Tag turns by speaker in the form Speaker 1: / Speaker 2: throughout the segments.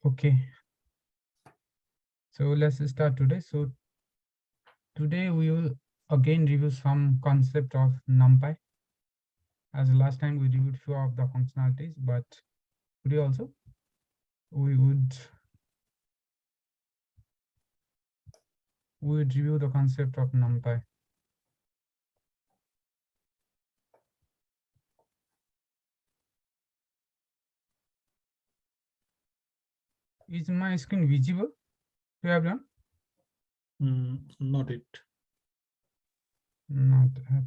Speaker 1: Okay, so let's start today. So today we will again review some concept of numpy. As last time we reviewed few of the functionalities, but today also we would review the concept of numpy. Is my screen visible to everyone?
Speaker 2: Not it.
Speaker 1: Not yet.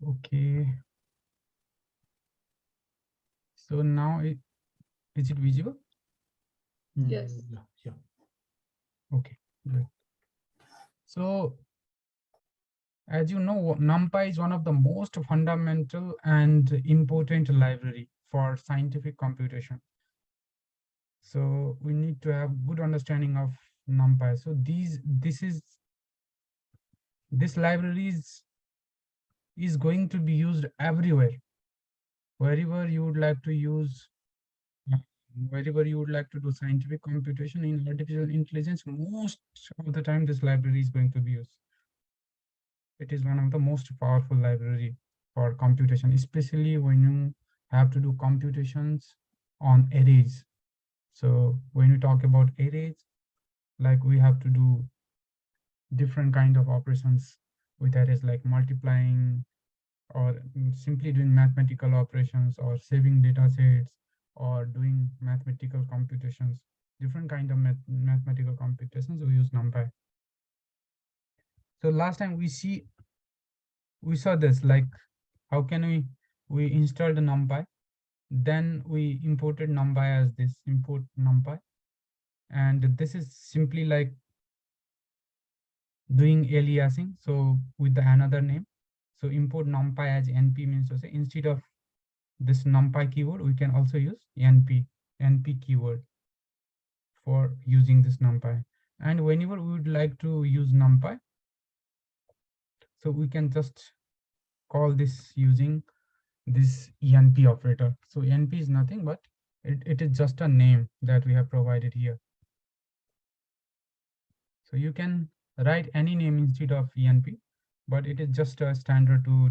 Speaker 1: Okay. So now is it visible?
Speaker 3: Yes.
Speaker 2: Yeah.
Speaker 1: Okay, good. So as you know, numpy is one of the most fundamental and important library for scientific computation. So we need to have good understanding of numpy. So this library is going to be used everywhere, wherever you would like to use, uh, wherever you would like to do scientific computation in artificial intelligence. Most of the time, this library is going to be used. It is one of the most powerful library for computation, especially when you have to do computations on arrays. So when we talk about arrays, like we have to do different kind of operations with arrays, like multiplying or simply doing mathematical operations or saving data sets or doing mathematical computations, different kind of mathematical computations, we use numpy. So last time we saw this, like how can we installed numpy, then we imported numpy as this import numpy, and this is simply like doing aliasing, so with the another name. So import numpy as np means to say, instead of this numpy keyword, we can also use np keyword for using this numpy. And whenever we would like to use numpy, so we can just call this using this enp operator. So enp is nothing but it is just a name that we have provided here. So you can write any name instead of enp, but it is just a standard to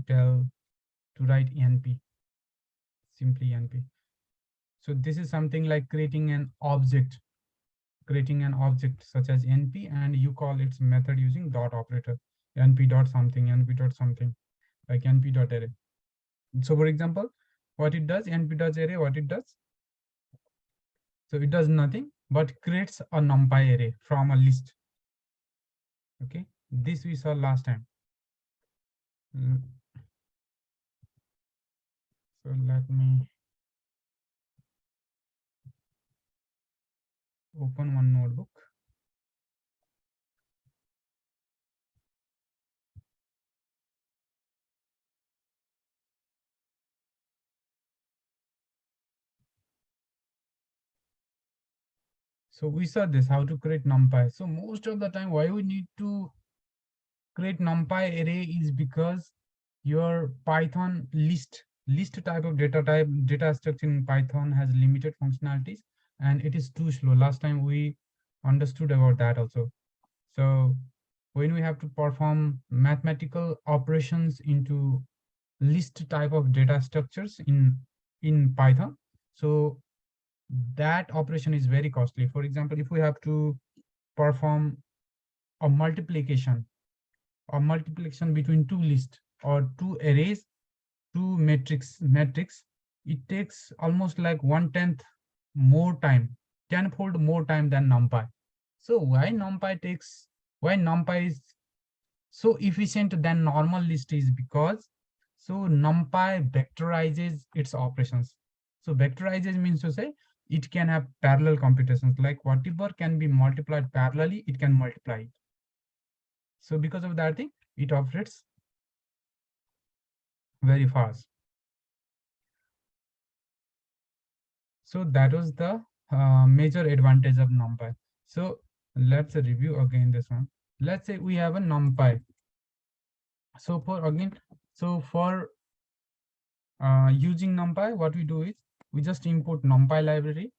Speaker 1: write enp, simply enp. So this is something like creating an object such as np, and you call its method using dot operator, np dot something, np dot something, like np dot array. So for example, what it does, np dot array, what it does, so it does nothing but creates a numpy array from a list. Okay, this we saw last time. So let me open one notebook. So we saw this, how to create numpy. So most of the time, why we need to create numpy array is because your Python list type of data structure in Python has limited functionalities, and it is too slow. Last time we understood about that also. So when we have to perform mathematical operations into list type of data structures in Python, so that operation is very costly. For example, if we have to perform a multiplication between two lists or two arrays, two metrics, it takes almost like 1/10 more time, tenfold more time than numpy. So why numpy is so efficient than normal list is because so numpy vectorizes its operations. So vectorizes means to say it can have parallel computations, like whatever can be multiplied parallelly, it can multiply it. So because of that thing, it operates very fast. So that was the major advantage of numpy. So let's review again this one. Let's say we have a numpy. So for using numpy, what we do is we just import numpy library,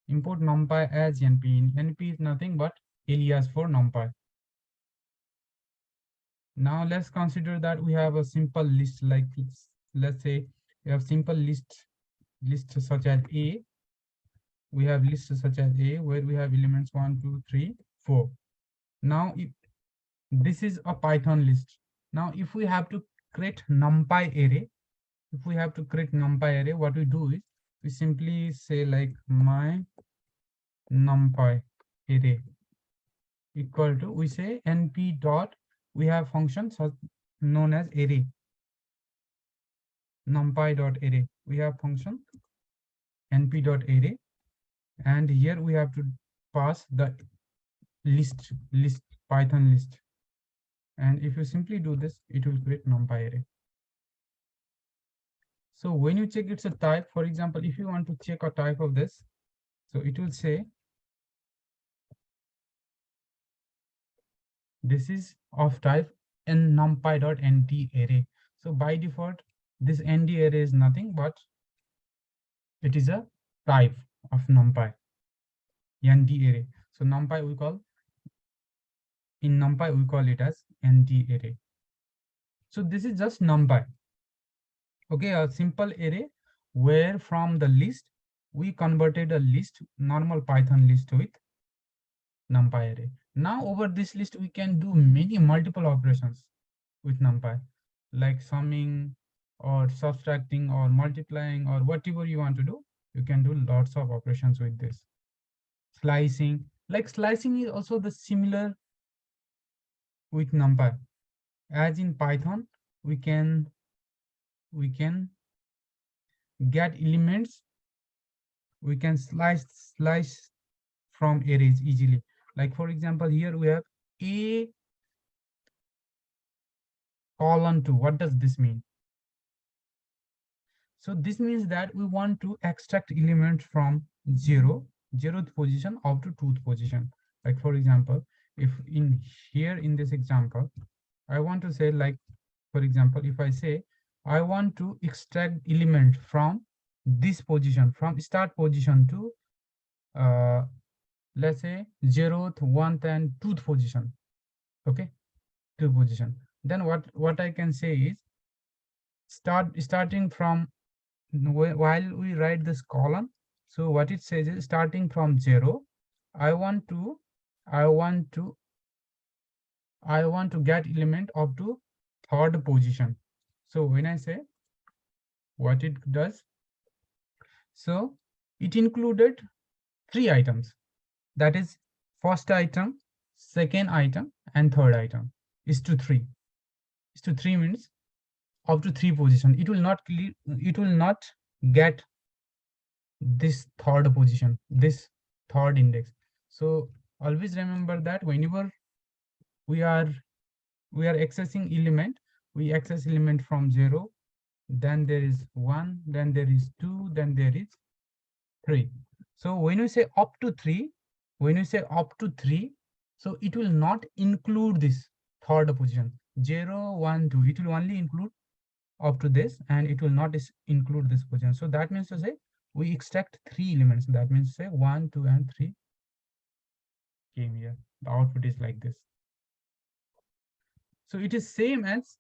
Speaker 1: import numpy as np. Np is nothing but alias for numpy. Now let's consider that we have a simple list, like let's say we have simple list such as a. We have lists such as a where we have elements 1, 2, 3, 4. Now if this is a Python list. Now if we have to create numpy array, what we do is we simply say like my numpy array equal to, we say np dot, we have functions known as array, numpy dot array. We have function np dot array, and here we have to pass the list Python list. And if you simply do this, it will create numpy array. So when you check it's a type, for example, if you want to check a type of this, so it will say this is of type n numpy.nd array. So by default, this nd array is nothing but it is a type of numpy, nd array. So numpy we call it as nd array. So this is just numpy. Okay, a simple array where from the list we converted a list, normal Python list, with numpy array. Now over this list we can do many multiple operations with numpy, like summing or subtracting or multiplying or whatever you want to do. You can do lots of operations with this. Slicing, like slicing is also the similar with numpy. As in Python, we can get elements, we can slice from arrays easily. Like for example, here we have a colon 2. What does this mean? So this means that we want to extract elements from zeroth position up to 2th position. Like for example, if in here in this example, I want to say, like for example, if I say I want to extract element from this position, from start position to let's say 0th, 1th, and 2th position. Okay, 2 position. Then what I can say is starting from, while we write this column, so what it says is starting from 0, I want to get element up to 3rd position. So when I say what it does, so it included 3 items, that is first item, second item, and 3rd item. Is to 3 means up to 3 position. It will not get this 3rd position, this 3rd index. So always remember that whenever we are accessing element, we access element from 0, then there is 1, then there is 2, then there is 3. So when you say up to 3, so it will not include this 3rd position, 0, 1, 2. It will only include up to this, and it will not include this position. So that means to say we extract 3 elements. That means to say 1, 2, and 3 came here. The output is like this. So it is same as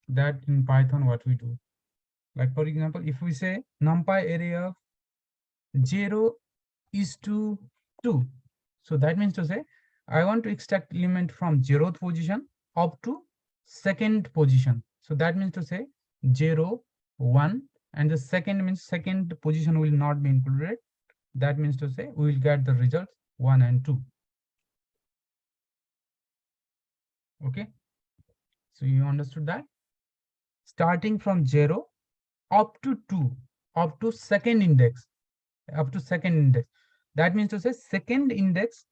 Speaker 1: that in Python what we do. Like for example, if we say numpy array of 0 is to 2, so that means to say I want to extract element from 0th position up to 2nd position. So that means to say 0, 1, and the second means 2nd position will not be included. That means to say we will get the results 1 and 2. Okay, so you understood that? Starting from 0 up to 2, up to 2nd index, that means to say 2nd index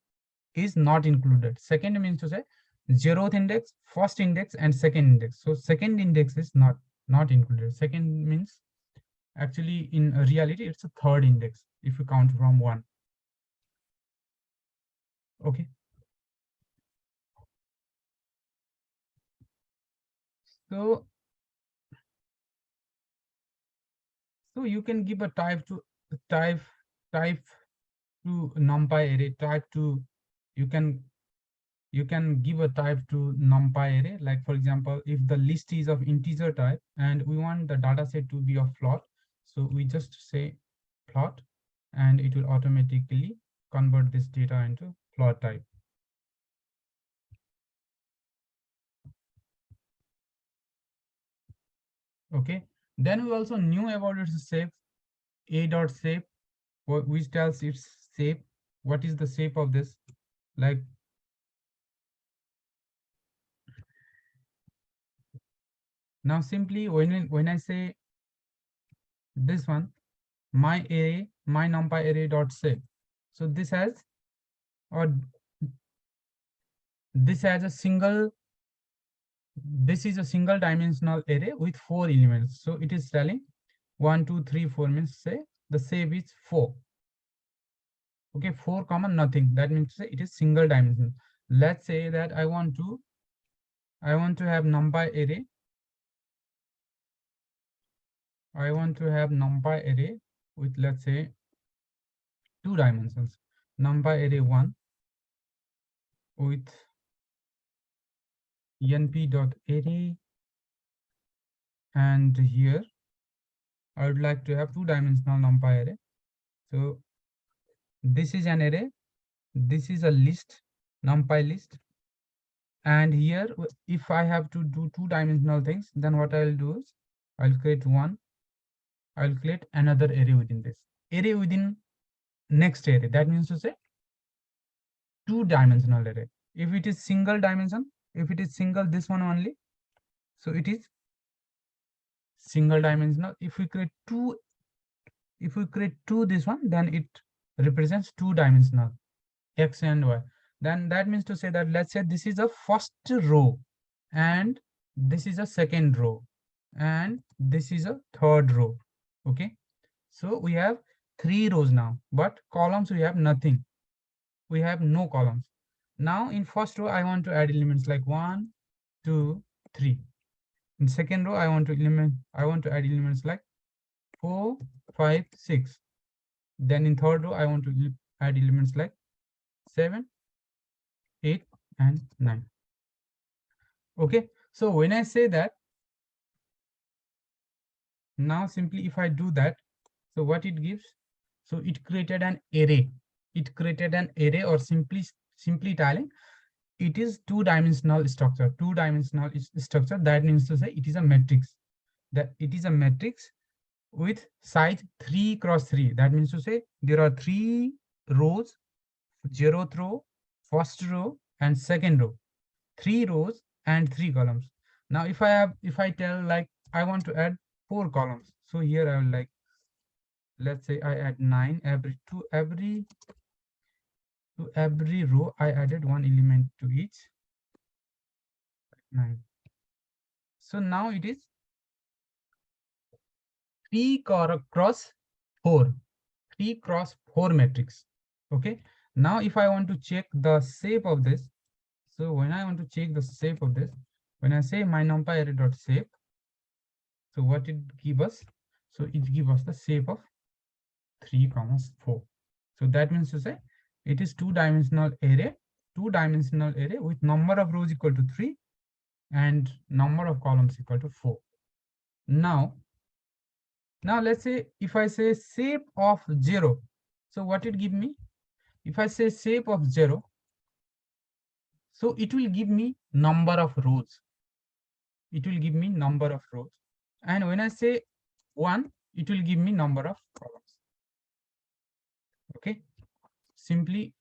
Speaker 1: is not included. Second means to say zeroth index, first index, and second index. So second index is not included. Second means actually in reality it's a third index if you count from 1. Okay. So you can give a type type to numpy array, type to you can give a type to numpy array. Like for example, if the list is of integer type and we want the data set to be of float, so we just say float and it will automatically convert this data into float type. Okay, then we also knew about its shape, a dot shape, which tells its shape. What is the shape of this? Like now simply when I say this one, my array, my numpy array dot shape. So this has or this has a single, this is a single dimensional array with 4 elements. So it is telling 1, 2, 3, 4 means say the shape is 4. Okay, 4 comma nothing. That means say it is single dimensional. Let's say that I want to have numpy array. I want to have numpy array with let's say 2 dimensions. Numpy array 1 with np.array, and here I would like to have 2-dimensional numpy array. So this is an array, this is a list, numpy list, and here if I have to do 2-dimensional things, then what I'll do is I'll create another array within this array within next array. That means to say 2-dimensional array. If it is single dimension, if it is single this one only, so it is single dimensional. If we create two this one, then it represents 2-dimensional x and y. Then that means to say that let's say this is a first row and this is a second row and this is a third row. Okay, so we have 3 rows now, but columns we have nothing, we have no columns. Now in first row I want to add elements like 1, 2, 3. In second row I want to add elements like 4, 5, 6. Then in third row I want to add elements like 7, 8, and 9. Okay, so when I say that, now simply if I do that, so what it gives, so it created an array. It created an array, or simply telling it is 2-dimensional structure. 2-dimensional structure, that means to say it is a matrix. That it is a matrix with size 3 cross 3. That means to say there are 3 rows, 0th row, first row, and second row. 3 rows and 3 columns. Now if I tell like I want to add 4 columns, so here I will like, let's say I add 9 to every row I added 1 element to each. 9. So now it is 3 cross 4, 3 cross 4 matrix. Okay, now if I want to check the shape of this, so when I want to check the shape of this, when I say my numpy array dot shape, so what it give us, so it give us the shape of 3 commas 4. So that means to say it is 2-dimensional array, 2-dimensional array with number of rows equal to 3 and number of columns equal to 4. Now let's say if I say shape of 0, so what it give me? If I say shape of 0, so it will give me number of rows. It will give me number of rows. And when I say 1, it will give me number of columns. Okay, simply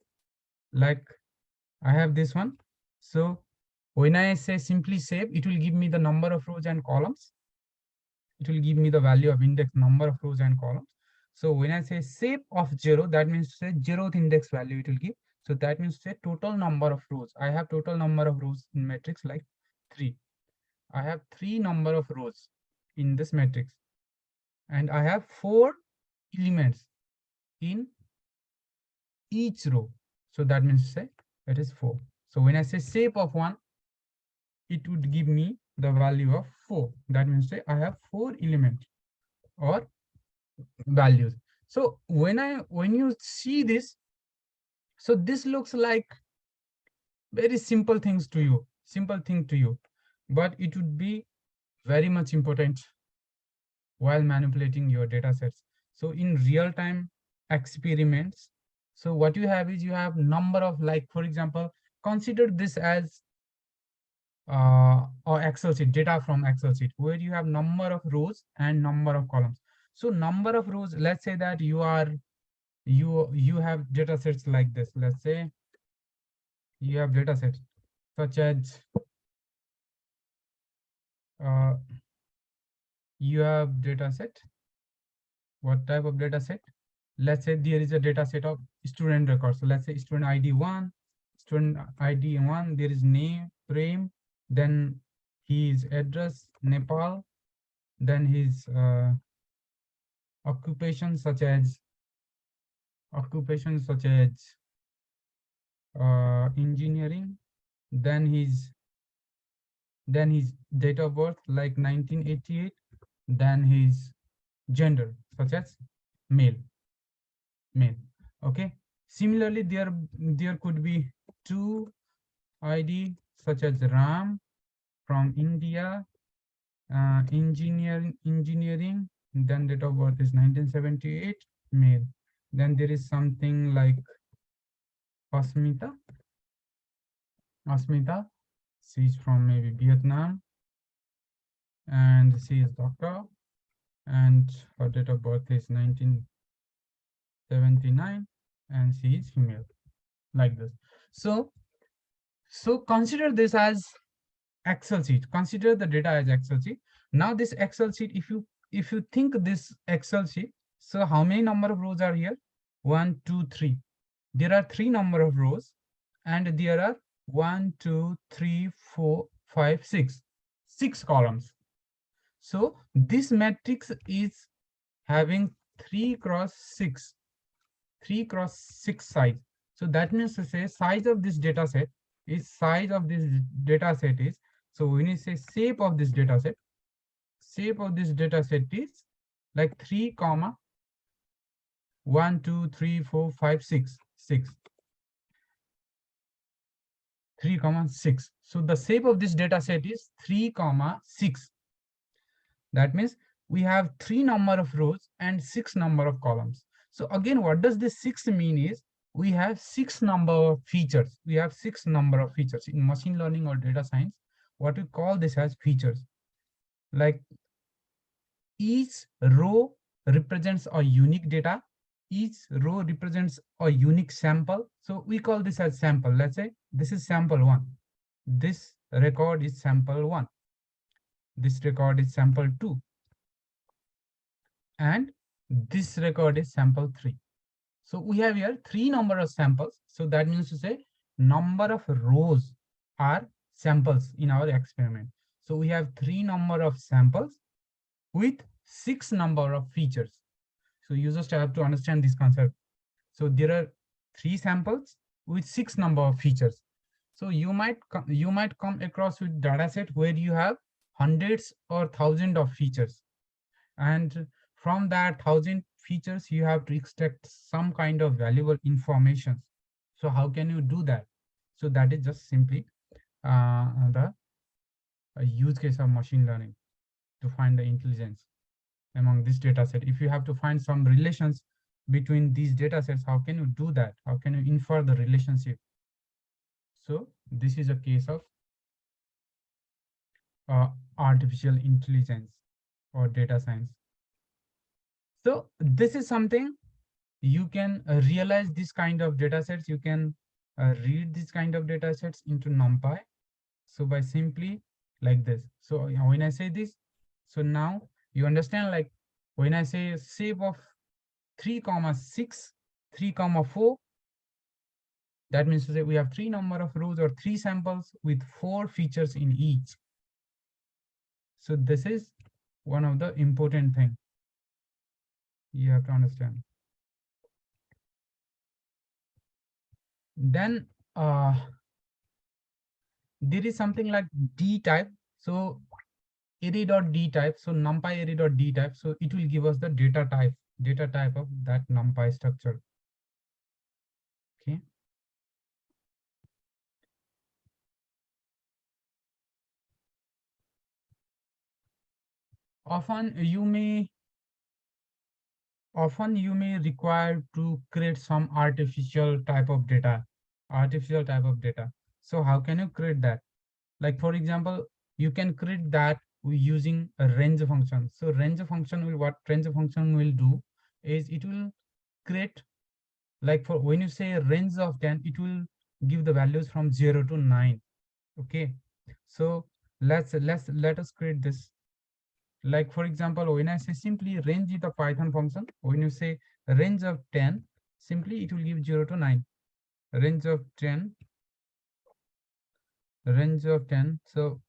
Speaker 1: like I have this one. So when I say simply shape, it will give me the number of rows and columns. It will give me the value of index number of rows and columns. So when I say shape of 0, that means to say 0th index value it will give. So that means say total number of rows. I have total number of rows in matrix like 3. I have 3 number of rows in this matrix, and I have 4 elements in each row. So that means say it is 4. So when I say shape of 1, it would give me the value of 4. That means say I have 4 elements or values. So when you see this, so this looks like very simple thing to you, but it would be very much important while manipulating your data sets. So in real time experiments, so what you have is you have number of, like for example, consider this as or Excel sheet, data from Excel sheet, where you have number of rows and number of columns. So number of rows, let's say that you have data sets like this. Let's say you have data sets such as uh, you have data set. What type of data set? Let's say there is a data set of student records. So let's say student ID 1, there is name, Prem, then his address, Nepal, then his occupations such as engineering, then his date of birth like 1988, then his gender such as male. Okay, similarly there could be 2 ID such as Ram from India, engineering, then date of birth is 1978, male. Then there is something like Asmita. She's from maybe Vietnam, and she is doctor, and her date of birth is 1979, and she is female, like this. So consider this as Excel sheet. Consider the data as Excel sheet. Now this Excel sheet, if you think this Excel sheet, so how many number of rows are here? 1, 2, 3. There are 3 number of rows, and there are 1, 2, 3, 4, 5, 6. 6 columns. So this matrix is having 3 cross 6. 3 cross 6 size. So that means to say size of this data set is so when you say shape of this data set is like 3 comma 1 2 3 4 5 6 6 3 comma 6. So the shape of this data set is 3 comma 6. That means we have 3 number of rows and 6 number of columns. So again, what does this 6 mean is we have 6 number of features. We have 6 number of features in machine learning or data science. What we call this as features. Like each row represents a unique data. Each row represents a unique sample. So we call this as sample. Let's say this is sample 1. This record is sample 1. This record is sample 2. And this record is sample 3. So we have here 3 number of samples. So that means to say number of rows are samples in our experiment. So we have 3 number of samples with 6 number of features. So you just have to understand this concept. So there are 3 samples with 6 number of features. So you might come across with data set where you have hundreds or thousands of features, and from that 1,000 features you have to extract some kind of valuable information. So how can you do that? So that is just simply the use case of machine learning to find the intelligence among this data set. If you have to find some relations between these data sets, how can you do that? How can you infer the relationship? So this is a case of artificial intelligence or data science. So this is something you can realize this kind of data sets. You can read this kind of data sets into numpy. So by simply like this. So when I say this, so now you understand, like when I say shape of 3 comma 6, 3 comma 4, That means to say we have three number of rows or three samples with four features in each. So this is one of the important thing you have to understand. Then there is something like D type. So array.d type. So numpy array.d type. So it will give us the data type of that numpy structure. Okay. Often you may require to create some artificial type of data. So how can you create that? Like for example, you can create that using a range function. So what range function will do is it will create, like for when you say range of 10, it will give the values from 0 to 9. Okay. So let us create this. Like for example, when I say simply range is the Python function, when you say range of 10, simply it will give 0 to 9. Range of 10, range of 10. So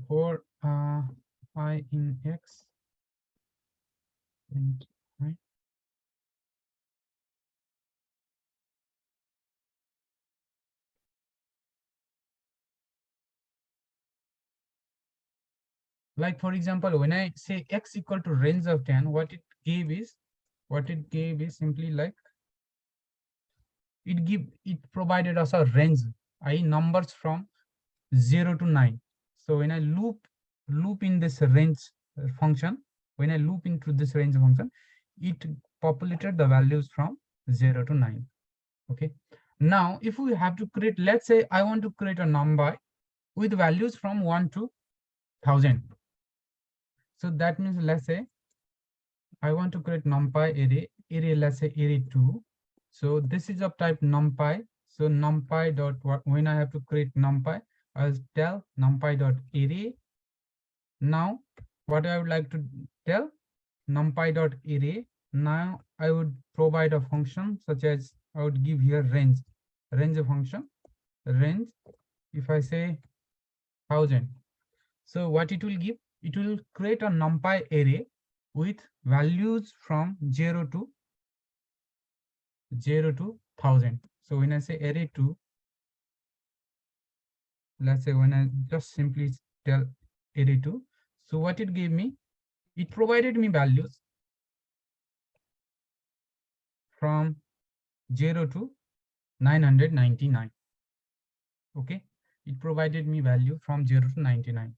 Speaker 1: for I in X, and I, like for example, when I say X equal to range of 10, what it gave is simply like it provided us a range, I numbers from 0 to 9. So when I loop in this range function, when I loop into this range function, it populated the values from 0 to 9. Okay. Now, if we have to create, let's say I want to create a number with values from 1 to 1000. So that means let's say I want to create numpy array, let's say array 2. So this is of type numpy. So numpy dot when I have to create numpy, I'll tell numpy dot array. Now, what I would like to tell numpy dot array. Now I would provide a function such as I would give here range function, range. If I say 1000, so what it will give? It will create a numpy array with values from 0 to 1000. So when I say array 2, let's say when I just simply tell array 2, so what it gave me? It provided me values from 0 to 999. Okay, it provided me value from 0 to 99.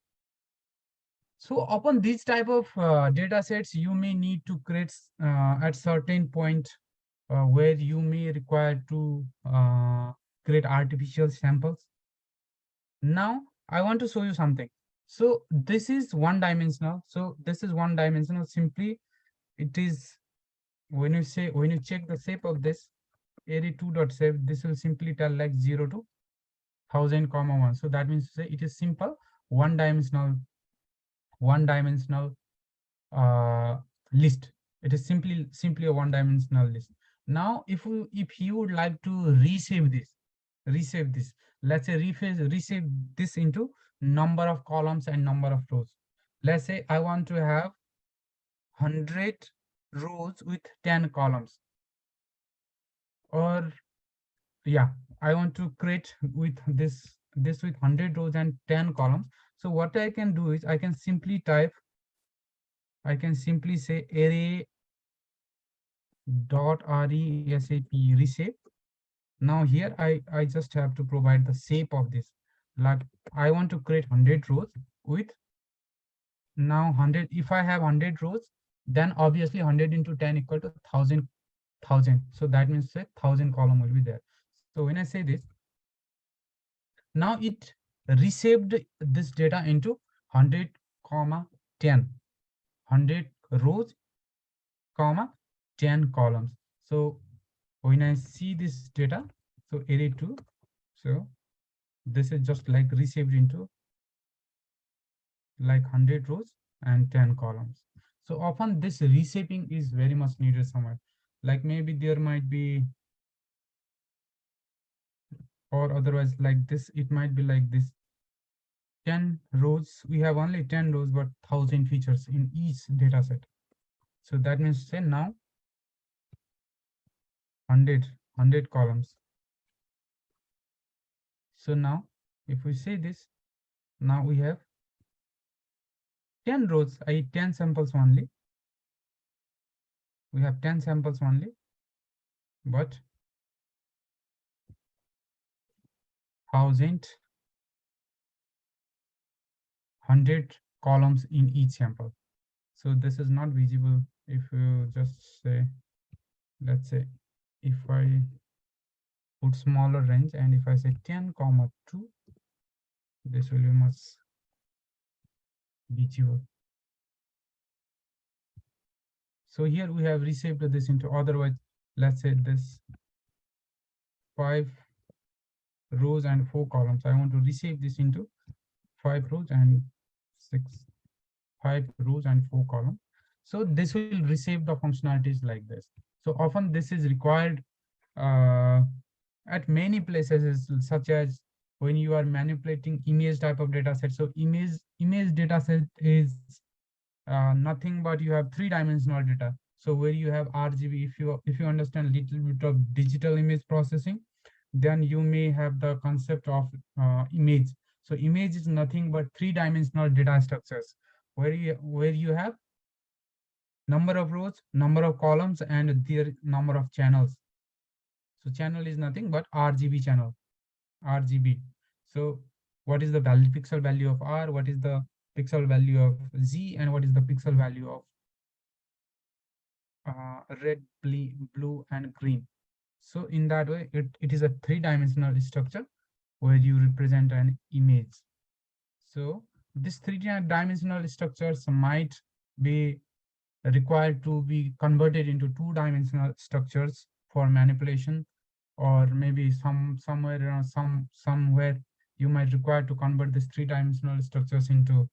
Speaker 1: So upon these type of data sets, you may need to create at certain point where you may require to create artificial samples. Now I want to show you something. So this is one dimensional. So this is one dimensional. Simply it is when you check the shape of this array2 dot shape, this will simply tell like 0 to 1000 comma 1. So that means to say it is simple one dimensional list. It is simply a one dimensional list. Now if you would like to resave this, let's say resave this into number of columns and number of rows. Let's say I want to have 100 rows with 10 columns, or yeah, I want to create with this with 100 rows and 10 columns. So what I can do is I can simply say array dot resap reshape. Now here I just have to provide the shape of this. Like I want to create 100 rows with now 100. If I have 100 rows, then obviously 100 into 10 equal to 1000. So that means say 1000 column will be there. So when I say this, now it reshaped this data into 100 comma 10, 100 rows comma 10 columns. So when I see this data, so array 2, so this is just like reshaped into like 100 rows and 10 columns. So often this reshaping is very much needed somewhere. Like maybe there might be, or otherwise like this, it might be like this 10 rows. We have only 10 rows, but 1,000 features in each data set. So that means say now 100 columns. So now if we say this, now we have 10 rows, I 10 samples only. We have 10 samples only, but 1,000 100 columns in each sample. So this is not visible if you just say, let's say, if I put smaller range and if I say 10 comma 2, this will be much visible. So here we have reshaped this into, otherwise, let's say this 5 rows and 4 columns. I want to reshape this into 5 rows and 6, 5 rows and 4 columns. So this will reshape the functionalities like this. So often this is required uh, at many places, such as when you are manipulating image type of data set. So image data set is nothing but you have three-dimensional data. So where you have RGB, if you understand a little bit of digital image processing, then you may have the concept of image. So image is nothing but three-dimensional data structures where you have number of rows, number of columns, and their number of channels. So channel is nothing but RGB channel, RGB. So what is the value, pixel value of R, what is the pixel value of Z, and what is the pixel value of red, blue, and green. So in that way, it is a three-dimensional structure where you represent an image. So this three-dimensional structures might be required to be converted into two-dimensional structures for manipulation, or maybe somewhere around somewhere you might require to convert this three-dimensional structures into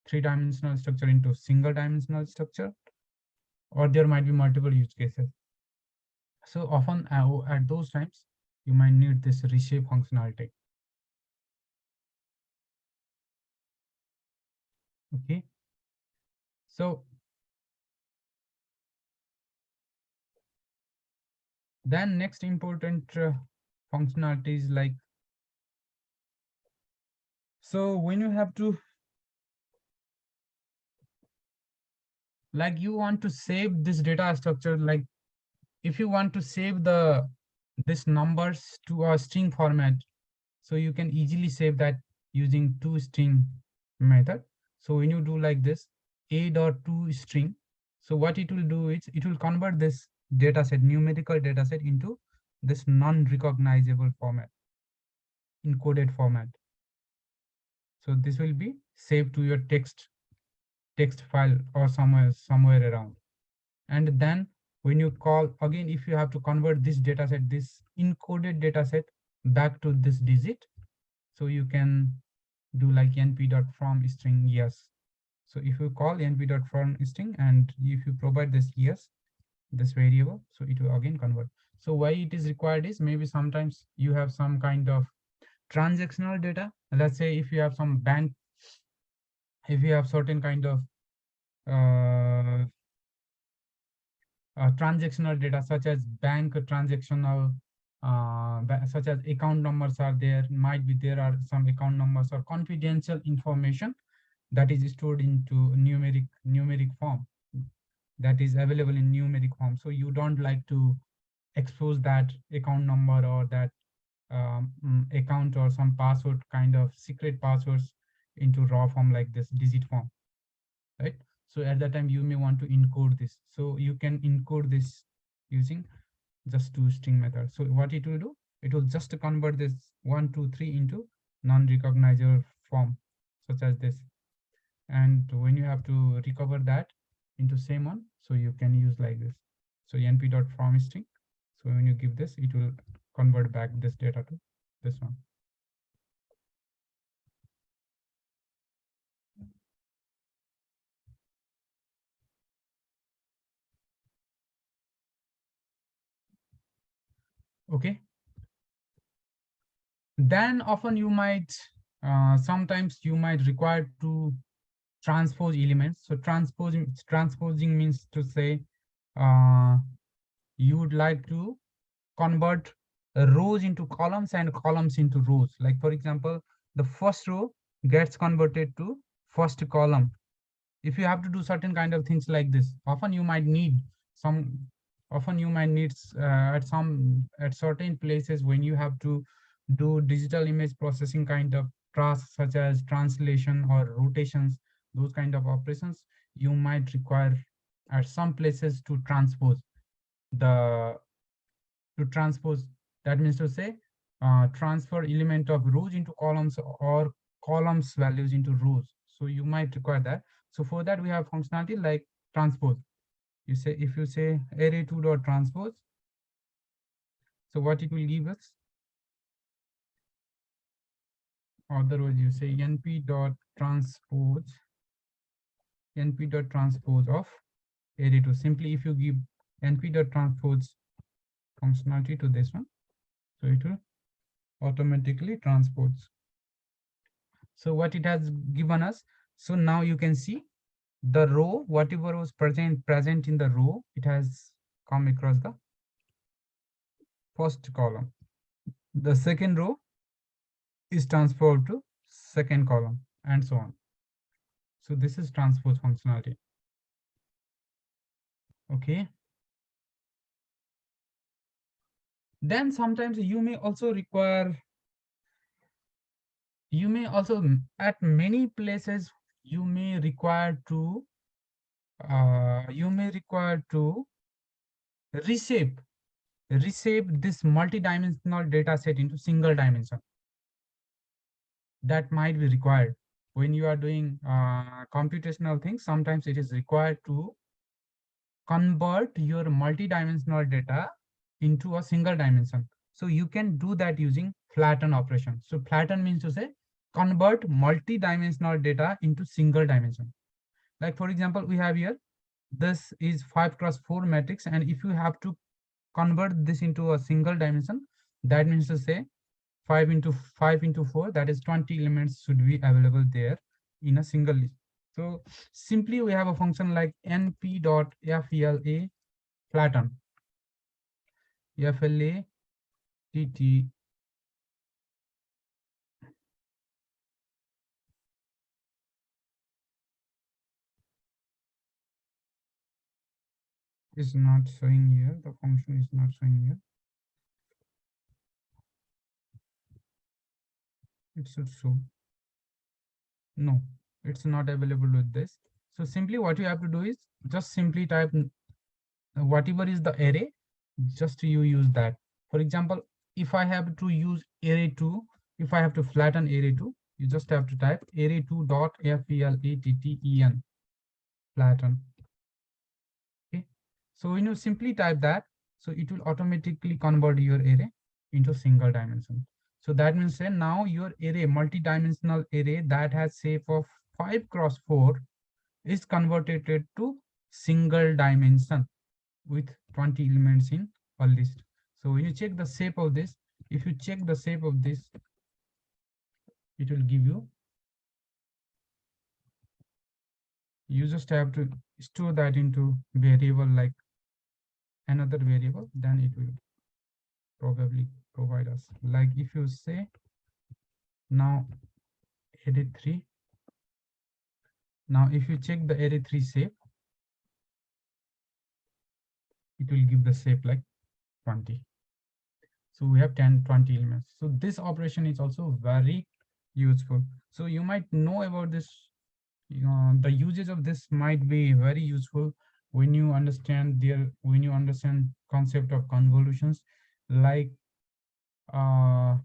Speaker 1: three-dimensional structure into single-dimensional structure, or there might be multiple use cases. So often at those times, you might need this reshape functionality. Okay. So then next important functionality is like, so when you have to, like you want to save this data structure, like if you want to save this numbers to a string format, so you can easily save that using toString method. So when you do like this a.toString, so what it will do is it will convert this dataset, numerical dataset, into this non-recognizable format, encoded format. So this will be saved to your text file or somewhere around. And then when you call again, if you have to convert this dataset, this encoded dataset, back to this digit, so you can do like np.from string yes. So if you call np.from string and if you provide this yes, this variable, so it will again convert. So why it is required is maybe sometimes you have some kind of transactional data. Let's say if you have some bank, if you have certain kind of uh, transactional data such as bank transactional, such as account numbers are there, might be there are some account numbers or confidential information that is stored into numeric form, that is available in numeric form. So you don't like to expose that account number or that account or some password, kind of secret passwords, into raw form like this digit form, right? So at that time you may want to encode this. So you can encode this using just toString method. So what it will do, it will just convert this 1, 2, 3 into non-recognizable form, such as this. And when you have to recover that into same one, so you can use like this. So np.from string. So when you give this, it will convert back this data to this one. Okay. Then often you might, sometimes you might require to transpose elements. So transposing means to say, uh, you would like to convert rows into columns and columns into rows. Like for example, the first row gets converted to first column. If you have to do certain kind of things like this, often you might need some, often you might need at certain places when you have to do digital image processing kind of tasks such as translation or rotations, those kind of operations, you might require at some places to transpose the to transpose. That means to say, transfer element of rows into columns or columns values into rows. So you might require that. So for that we have functionality like transpose. You say, if you say array2 dot transpose, so what it will give us, otherwise you say np dot transpose of array2. Simply if you give np dot transpose functionality to this one, so it will automatically transpose. So what it has given us, so now you can see the row, whatever was present in the row, it has come across the first column. The second row is transferred to second column, and so on. So this is transpose functionality. Okay. Then sometimes you may also require, you may also at many places you may require to reshape this multi-dimensional data set into single dimension. That might be required when you are doing computational things. Sometimes it is required to convert your multi-dimensional data into a single dimension. So you can do that using flatten operation. So flatten means to say convert multi-dimensional data into single dimension. Like for example, we have here, this is 5x4 matrix, and if you have to convert this into a single dimension, that means to say 5 into 5 into 4, that is 20 elements should be available there in a single list. So simply we have a function like np.fla flatten. FLA TT is not showing here. The function is not showing here. It should show. No, it's not available with this. So simply what you have to do is just simply type whatever is the array, just you use that. For example, if I have to use array2, if I have to flatten array2, you just have to type array2 dot flatten flatten. Okay, so when you simply type that, so it will automatically convert your array into single dimension. So that means say now your array, multi-dimensional array that has shape of 5x4 is converted to single dimension with 20 elements in a list. So when you check the shape of this, if you check the shape of this, it will give you, you just have to store that into variable like another variable, then it will probably provide us. Like if you say now array3, now if you check the array3 shape, it will give the shape like 20. So we have 10, 20 elements. So this operation is also very useful. So you might know about this, the usage of this might be very useful when you understand concept of convolutions, like uh,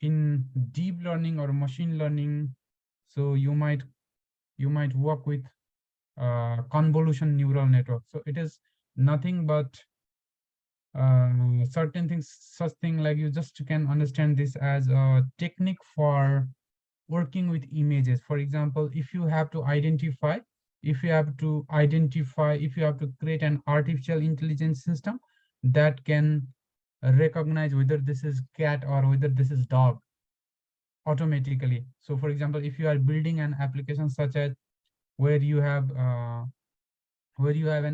Speaker 1: in deep learning or machine learning. So you might work with convolution neural network. So it is nothing but certain things, such thing like you just can understand this as a technique for working with images. For example, if you have to identify, if you have to create an artificial intelligence system that can recognize whether this is cat or whether this is dog automatically. So for example, if you are building an application such as where you have an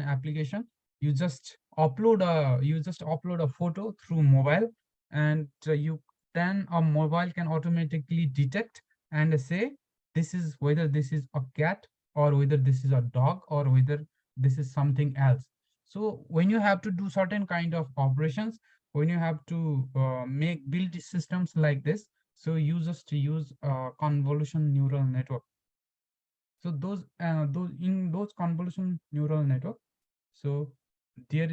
Speaker 1: application, you just upload a photo through mobile, and you then a mobile can automatically detect and say this is whether this is a cat or whether this is a dog or whether this is something else. So when you have to do certain kind of operations, when you have to make build systems like this, so you just use convolution neural network. So those in those convolution neural network, so there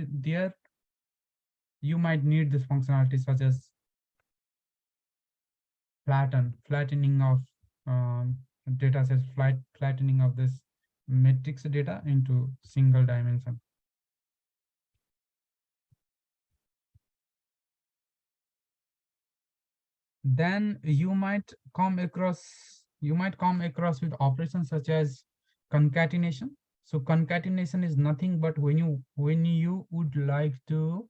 Speaker 1: you might need this functionality such as flattening of data sets, flattening of this matrix data into single dimension. Then you might come across with operations such as concatenation. So concatenation is nothing but when you would like to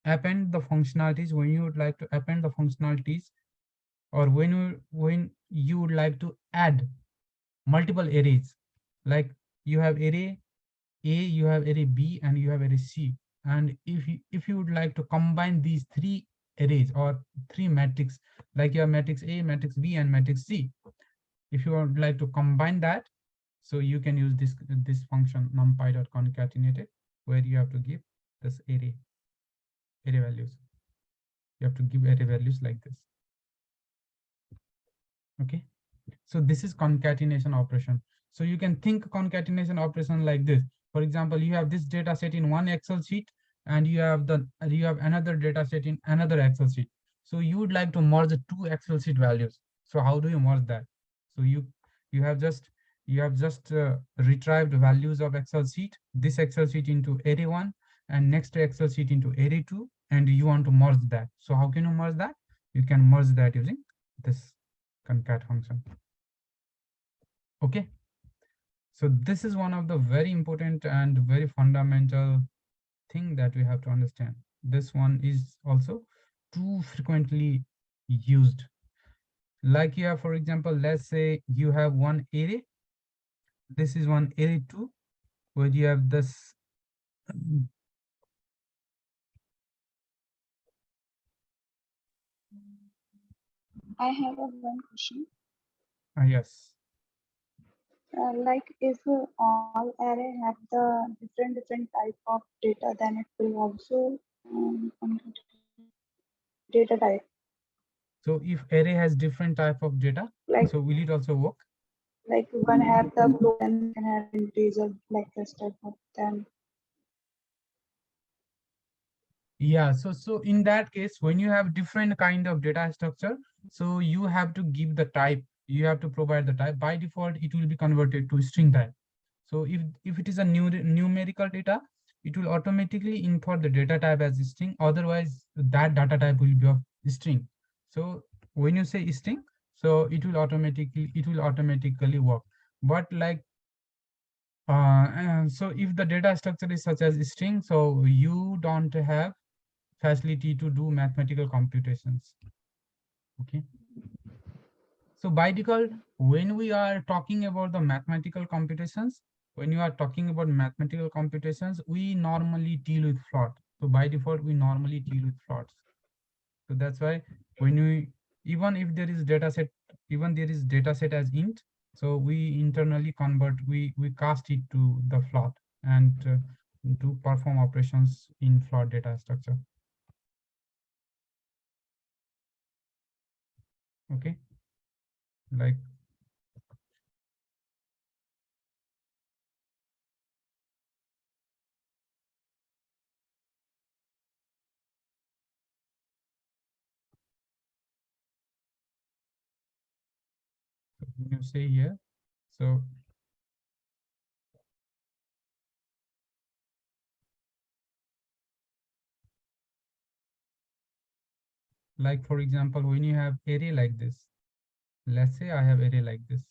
Speaker 1: append the functionalities, or when you would like to add multiple arrays. Like you have array A, you have array B, and you have array C. And if you would like to combine these three arrays or three matrix, like you have matrix A, matrix B, and matrix C, if you would like to combine that, so you can use this function numpy.concatenated, where you have to give this array values. You have to give array values like this. Okay. So this is concatenation operation. So you can think concatenation operation like this. For example, you have this data set in one Excel sheet, and you have another data set in another Excel sheet. So you would like to merge the two Excel sheet values. So how do you merge that? So you have just retrieved values of Excel sheet, this Excel sheet into array one, and next Excel sheet into array two, and you want to merge that. So how can you merge that? You can merge that using this concat function. Okay, so this is one of the very important and very fundamental thing that we have to understand. This one is also too frequently used. Like here, for example, let's say you have one array. This is one array two, where you have this.
Speaker 3: I have a one question.
Speaker 1: Yes.
Speaker 3: Like if all array have the different type of data, then it will also data type.
Speaker 1: So if array has different type of data,
Speaker 3: Like
Speaker 1: so will it also work?
Speaker 3: one have the float and second have integer, like this type of then.
Speaker 1: Yeah, so in that case, when you have different kind of data structure, so you have to give the type, you have to provide the type. By default, it will be converted to string type. So if it is a numerical data, it will automatically import the data type as string. Otherwise, that data type will be of string. So when you say string, so it will automatically work. But like and so if the data structure is such as string, so you don't have facility to do mathematical computations. Okay. So by default, when we are talking about the mathematical computations, when you are talking about mathematical computations, we normally deal with float. So by default, we normally deal with floats. So that's why when we, even if there is data set, even there is data set as int, so we internally convert, we cast it to the float and do perform operations in float data structure. Okay. Like when you say here, so like for example, when you have array like this, let's say I have array like this.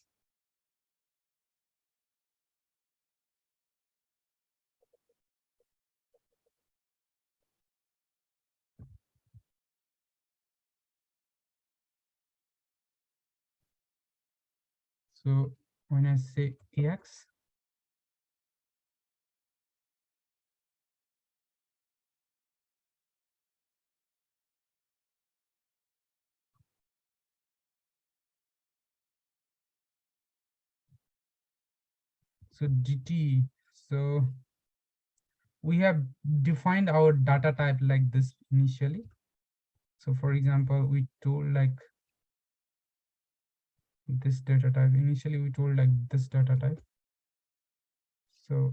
Speaker 1: So when I say AX, so DT, so we have defined our data type like this initially. So for example, we told like this data type. Initially, we told like this data type. So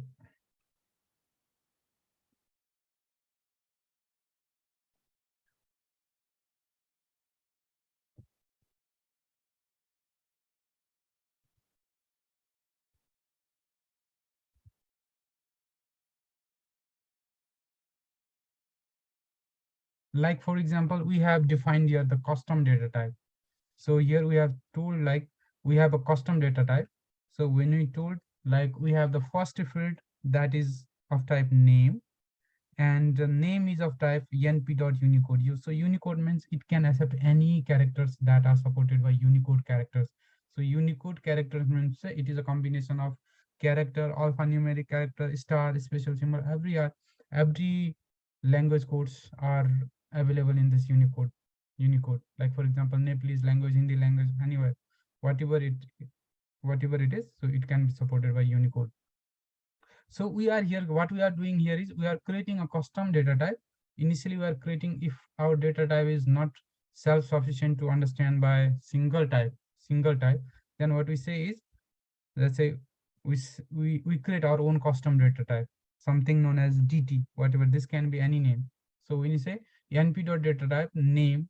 Speaker 1: like for example, we have defined here the custom data type. So here we have told like we have a custom data type. So when we told like we have the first field that is of type name, and the name is of type np.unicode. So Unicode means it can accept any characters that are supported by Unicode characters. So Unicode characters means it is a combination of character, alphanumeric character, star, special symbol. Every language codes are available in this Unicode. Like for example, Nepalese language, Hindi language, anywhere, whatever it whatever it is, so it can be supported by Unicode. So we are here, what we are doing here is we are creating a custom data type. Initially, we are creating if our data type is not self-sufficient to understand by single type, then what we say is, let's say we create our own custom data type, something known as DT, whatever, this can be any name. So when you say np.data type name,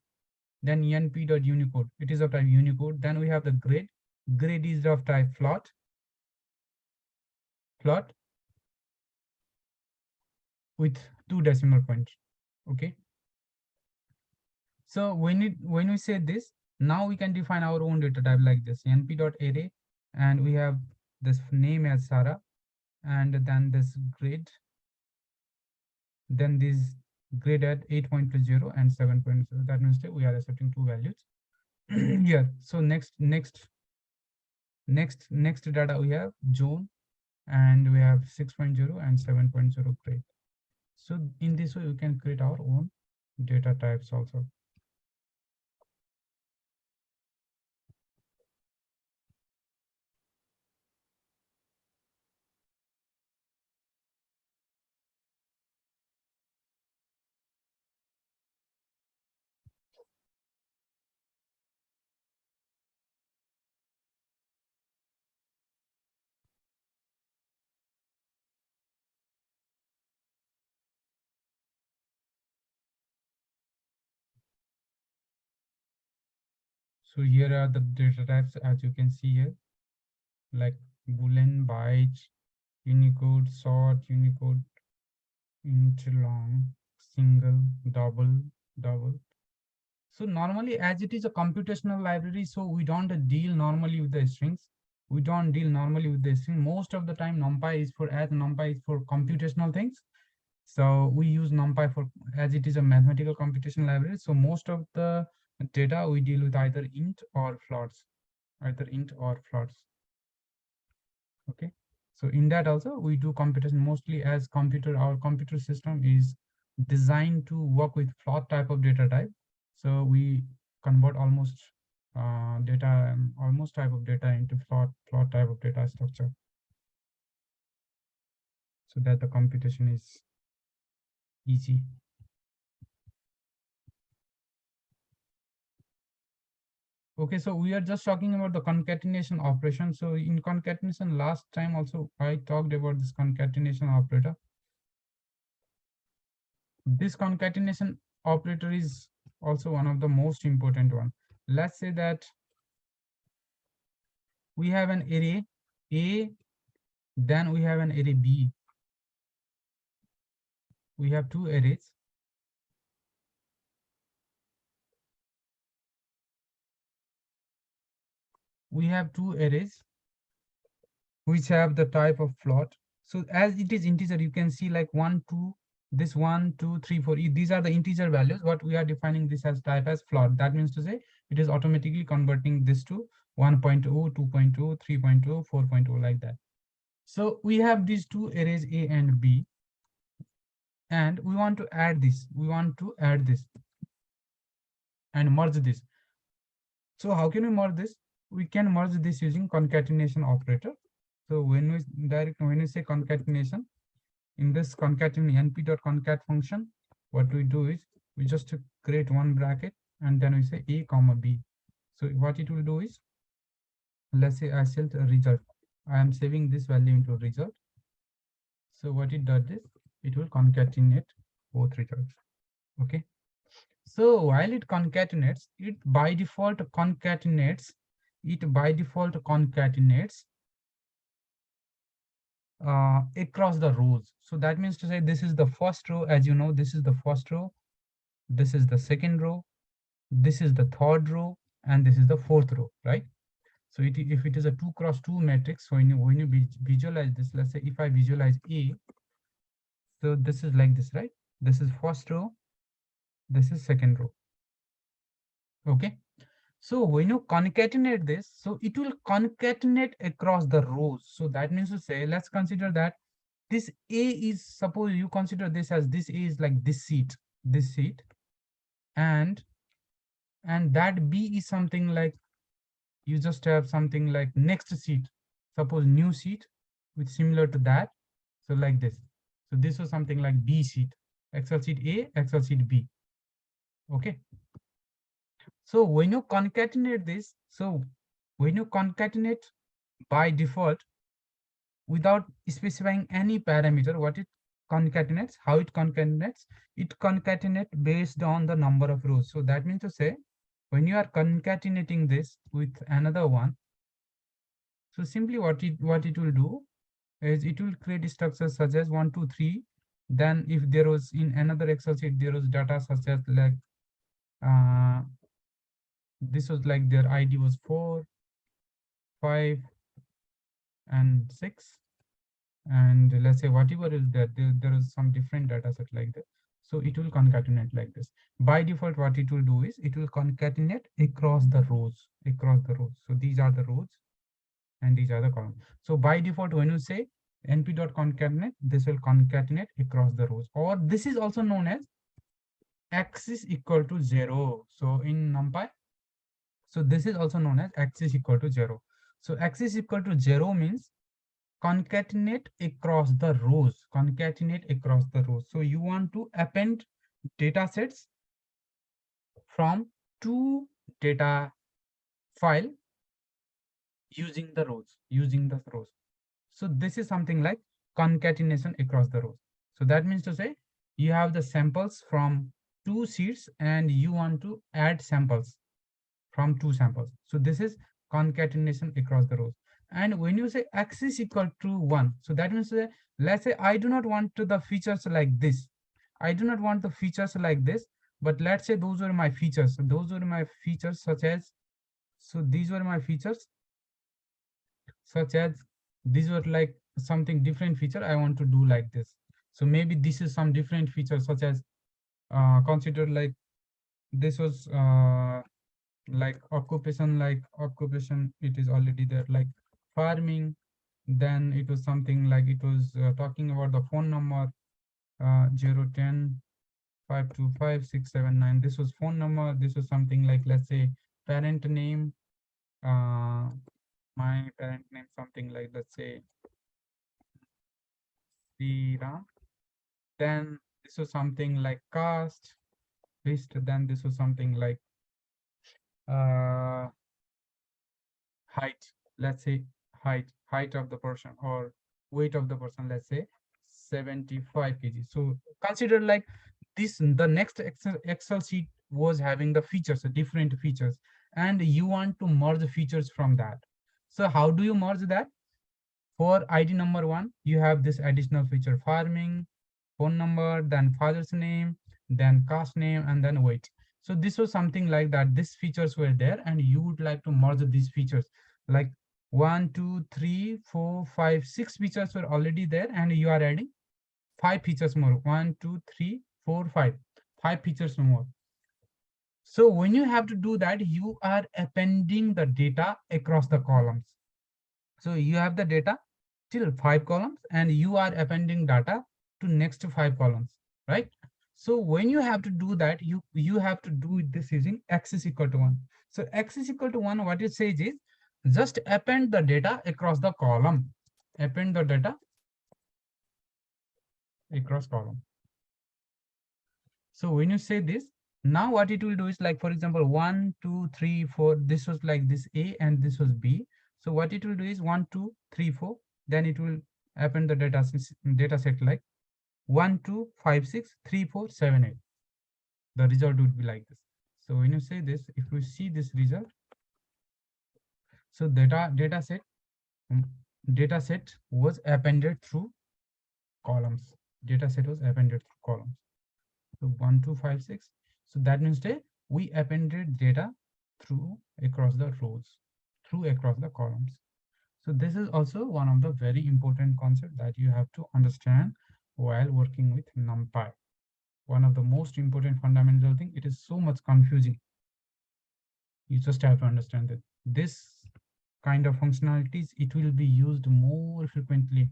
Speaker 1: then np.unicode, it is of type Unicode. Then we have the grade is of type float with 2 decimal points. Okay. So when we say this, now we can define our own data type like this, np.array, and we have this name as Sarah, and then this grade, then this grade at 8.0 and 7.0. That means that we are accepting two values here. So next data we have June, and we have 6.0 and 7.0 grade. So in this way, we can create our own data types also. So here are the data types as you can see here, like Boolean, byte, Unicode, short, Unicode, int, long, single, double. So normally, as it is a computational library, so we don't deal normally with the strings. We don't deal normally with the string. Most of the time, NumPy is for computational things. So we use NumPy for, as it is a mathematical computation library. So most of the data we deal with either int or floats, Okay. So in that also we do computation mostly, as our computer system is designed to work with float type of data type. So we convert almost type of data into float type of data structure, so that the computation is easy. Okay, so we are just talking about the concatenation operation. So in concatenation, last time also I talked about this concatenation operator. This concatenation operator is also one of the most important one. Let's say that we have an array A, then we have an array B. We have two arrays. We have two arrays which have the type of float. So as it is integer, you can see like 1, 2, this 1, 2, 3, 4, these are the integer values, but we are defining this as type as float. That means to say it is automatically converting this to 1.0, 2.0, 3.0, 4.0, like that. So we have these two arrays A and B, and we want to add this. We want to add this and merge this. So how can we merge this? We can merge this using concatenation operator. So when we say concatenation, in this concatenation np.concat function, what we do is we just create one bracket and then we say a comma b. So what it will do is, let's say I set a result. I am saving this value into result. So what it does is it will concatenate both results. Okay. So while it concatenates, it by default concatenates across the rows. So that means to say this is the first row, as you know, this is the first row, this is the second row, this is the third row, and this is the fourth row, right? So if it is a 2 cross 2 matrix, so when you visualize this, let's say if I visualize A, so this is like this, right? This is first row, this is second row. Okay. So when you concatenate this, so it will concatenate across the rows. So that means to say, let's consider that this A is, suppose you consider this as this A is like this seat, and that B is something like, you just have something like next seat, suppose new seat with similar to that. So like this. So this was something like B seat, Excel sheet A, Excel sheet B. Okay. So when you concatenate this, so when you concatenate by default without specifying any parameter, what it concatenates, how it concatenates based on the number of rows. So that means to say, when you are concatenating this with another one, so simply what it will do is it will create structures such as 1, 2, 3. Then if there was in another Excel sheet, there was data such as like uh, this was like their ID was 4, 5, and 6. And let's say whatever is there is some different data set like that. So it will concatenate like this. By default, what it will do is it will concatenate across the rows, So these are the rows and these are the columns. So by default, when you say np.concatenate, this will concatenate across the rows, or this is also known as axis equal to 0. So in numpy, so this is also known as axis equal to 0. So axis equal to 0 means concatenate across the rows, So you want to append data sets from two data file using the rows, So this is something like concatenation across the rows. So that means to say you have the samples from two sheets and you want to add samples from two samples. So this is concatenation across the rows. And when you say axis equal to 1, so that means let's say I do not want the features like this. I do not want the features like this, but let's say those were my features. So those were my features such as, so these were my features such as, these were like something different feature I want to do like this. So maybe this is some different feature such as consider like this was like occupation, it is already there, like farming. Then it was something like it was talking about the phone number 010 525 679. This was phone number. This was something like, let's say, parent name, my parent name, something like, let's say, Sriram. Then this was something like caste list. Then this was something like uh height, let's say height of the person, or weight of the person, let's say 75 kg. So consider like this, the next Excel sheet was having the features, different features, and you want to merge the features from that. So how do you merge that? For ID number 1, you have this additional feature, farming, phone number, then father's name, then caste name, and then weight. So this was something like that. These features were there, and you would like to merge these features. Like 1, 2, 3, 4, 5, 6 features were already there, and you are adding 5 features more. 1, 2, 3, 4, 5. 5 features more. So when you have to do that, you are appending the data across the columns. So you have the data till 5 columns and you are appending data to next 5 columns, right? So when you have to do that, you have to do this using x is equal to 1. So x is equal to 1, what it says is just append the data across the column. Append the data across column. So when you say this, now what it will do is like, for example, 1, 2, 3, 4, this was like this A and this was B. So what it will do is 1, 2, 3, 4, then it will append the data set like 1, 2, 5, 6, 3, 4, 7, 8. The result would be like this. So when you say this, if you see this result, so um, data set was appended through columns. Data set was appended through columns. So 1, 2, 5, 6. So that means that we appended data through across the rows, through across the columns. So this is also one of the very important concepts that you have to understand while working with numpy. One of the most important fundamental thing. It is so much confusing. You just have to understand that this kind of functionalities, it will be used more frequently,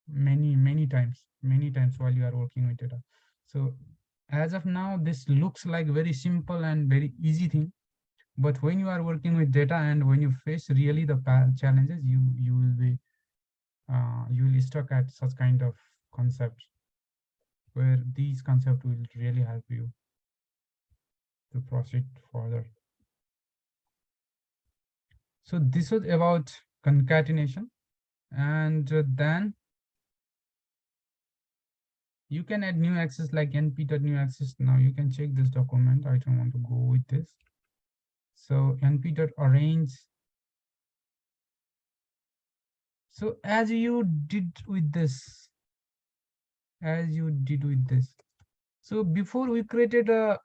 Speaker 1: many times while you are working with data. So as of now, this looks like very simple and very easy thing, but when you are working with data and when you face really the challenges, you will stuck at such kind of concepts where these concepts will really help you to proceed further. So this was about concatenation, and then you can add new access like np.new access. Now you can check this document. I don't want to go with this. So np.arrange. So as you did with this, so before we created a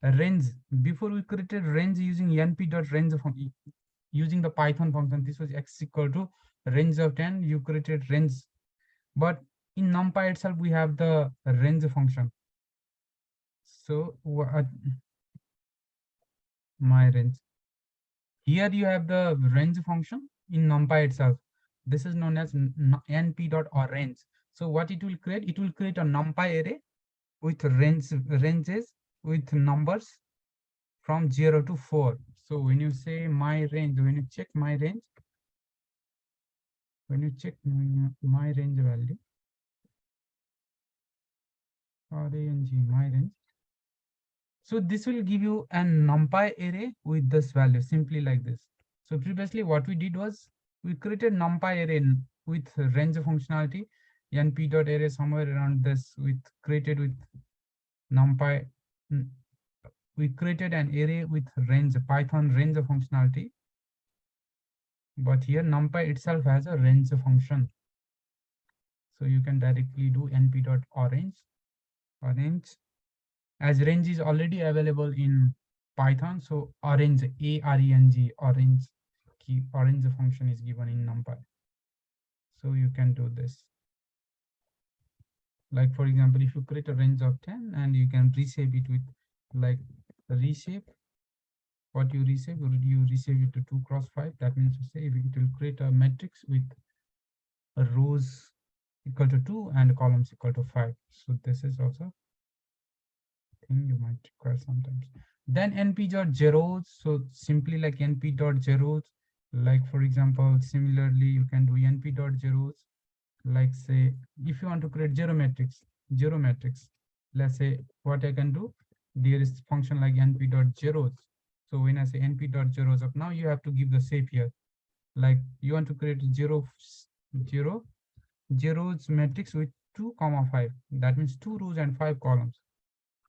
Speaker 1: range, using np.range using the Python function. This was x equal to range of 10. You created range, but in numpy itself we have the range function. So my range, here you have the range function in numpy itself. This is known as np.orange. So what it will create, a numpy array with ranges with numbers from 0 to 4. So when you say my range, when you check my range, my range value, range, my range. So this will give you a numpy array with this value, simply like this. So previously what we did was we created numpy array with range functionality, np.array somewhere around this, created with numpy. We created an array with range, Python range functionality. But here numpy itself has a range function. So you can directly do np.orange, as range is already available in Python. So orange, ARENG, orange function is given in numpy. So you can do this. Like for example, if you create a range of 10 and you can reshape it with like reshape, what you reshape it to 2 cross 5. That means to say it will create a matrix with rows equal to 2 and columns equal to 5. So this is also thing you might require sometimes. Then np.zeros. So simply like np.zeros, like for example, similarly you can do np.zeros. Like say if you want to create zero matrix, let's say what I can do, there is function like np.zeros. So when I say np.zeros up, now you have to give the shape here. Like you want to create zeros matrix with 2, 5. That means 2 rows and 5 columns.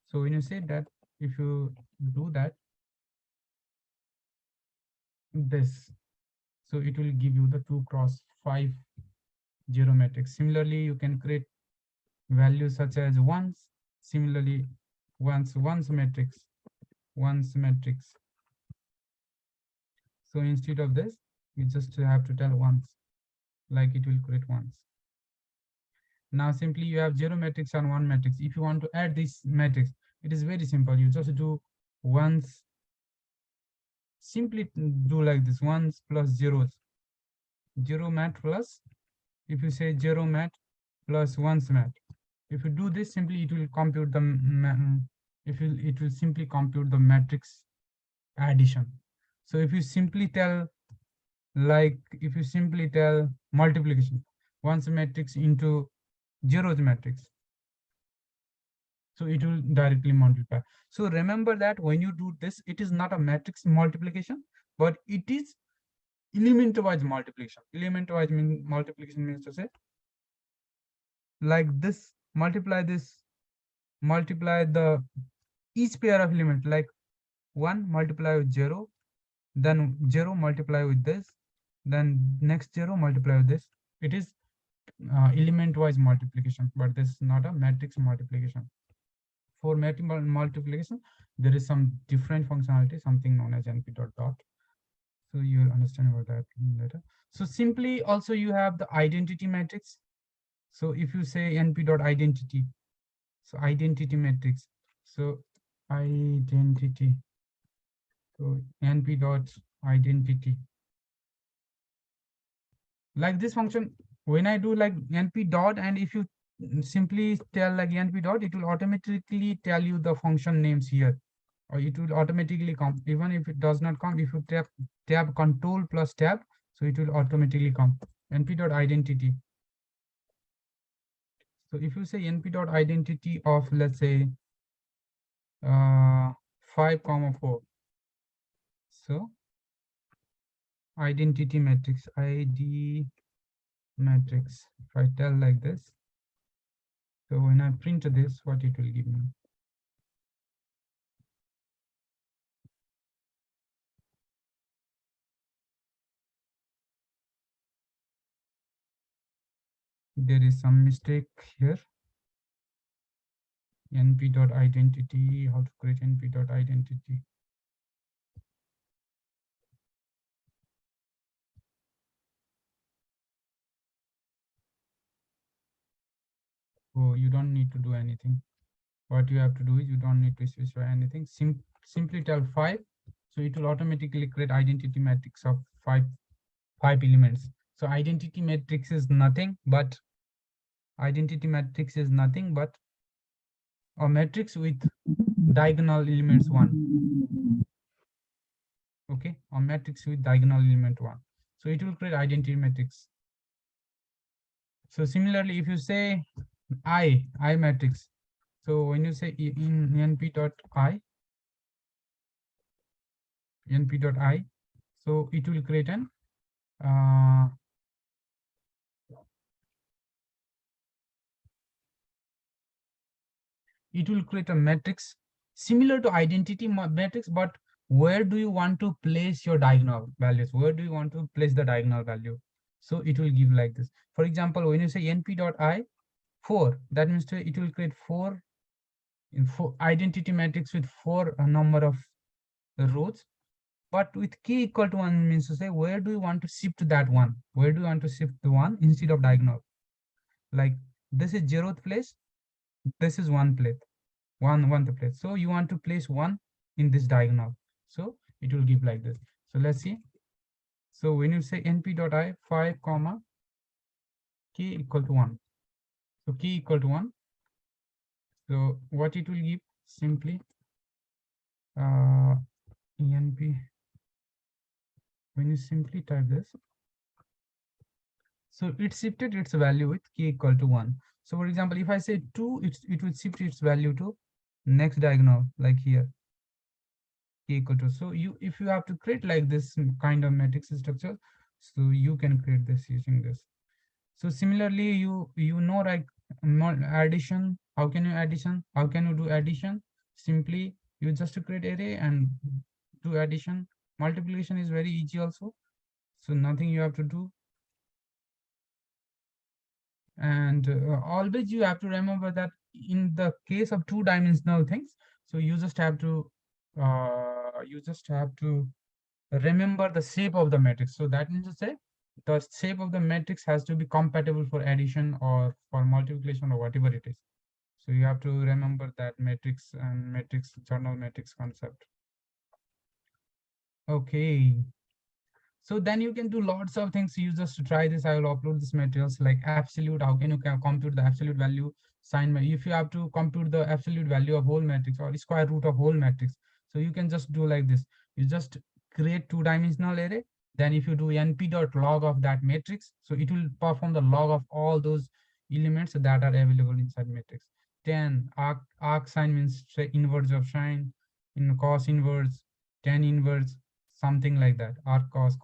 Speaker 1: So when you say that, if you do that, this, so it will give you the 2 cross 5 zero matrix. Similarly, you can create values such as ones. Similarly, ones matrix. So instead of this, you just have to tell ones, like it will create ones. Now simply you have zero matrix and one matrix. If you want to add this matrix, it is very simple. You just do ones, simply do like this, ones plus zeros, zero mat plus, if you say zero mat plus ones mat. If you do this, simply it will compute the, it will simply compute the matrix addition. So if you simply tell, like if you simply tell multiplication, ones matrix into zeros matrix, so it will directly multiply. So remember that when you do this, it is not a matrix multiplication, but it is element wise multiplication. Element wise multiplication means to say, like this, multiply the each pair of element, like 1 multiply with 0, then 0 multiply with this, then next 0 multiply with this. It is element wise multiplication, but this is not a matrix multiplication. For matrix multiplication, there is some different functionality, something known as np dot dot. So you will understand about that later. So simply also you have the identity matrix. So if you say np dot identity, so identity matrix, so identity, so np dot identity, like this function, when I do like np dot, and if you simply tell like np dot, it will automatically tell you the function names here, or it will automatically come. Even if it does not come, if you tab control plus tab, so it will automatically come. np dot identity. So if you say np dot identity of, let's say, 5 comma 4, so identity matrix, id matrix, if I tell like this, so when I print this, what it will give me? There is some mistake here. np dot identity, how to create np dot identity? Oh, you don't need to do anything. What you have to do is, you don't need to specify anything. Simply tell 5, so it will automatically create identity matrix of five elements. So identity matrix is nothing but a matrix with diagonal elements 1. Okay, a matrix with diagonal element 1. So it will create identity matrix. So similarly, if you say I matrix, so when you say in np dot I, so it will create an uh, it will create a matrix similar to identity matrix, but where do you want to place your diagonal values? Where do you want to place the diagonal value? So it will give like this. For example, when you say np dot I 4, that means it will create 4 identity matrix with 4 number of rows, but with key equal to 1 means to say, where do you want to shift that one? Where do you want to shift the one instead of diagonal? Like this is 0th place, this is one place, one place. So you want to place 1 in this diagonal. So it will give like this. So let's see. So when you say np dot I 5 comma key equal to 1, so key equal to 1, so what it will give, simply enp, when you simply type this, so it shifted its value with k equal to 1. So for example, if I say 2, it will shift its value to next diagonal, like here, k equal to. So if you have to create like this kind of matrix structure, so you can create this using this. So similarly, you know, like addition, how can you do addition? Simply you just create array and do addition. Multiplication is very easy also, so nothing you have to do. And always you have to remember that in the case of two-dimensional things, so you just have to remember the shape of the matrix. So that means to say, the shape of the matrix has to be compatible for addition or for multiplication or whatever it is. So you have to remember that matrix and matrix journal matrix concept. Okay. So then you can do lots of things. You just try this. I will upload this materials like absolute. How can you compute the absolute value sign? If you have to compute the absolute value of whole matrix or square root of whole matrix, so you can just do like this. You just create two-dimensional array. Then if you do np dot log of that matrix, so it will perform the log of all those elements that are available inside matrix. Then arc sign means inverse of sign, in cos inverse, tan inverse, something like that, arc cos,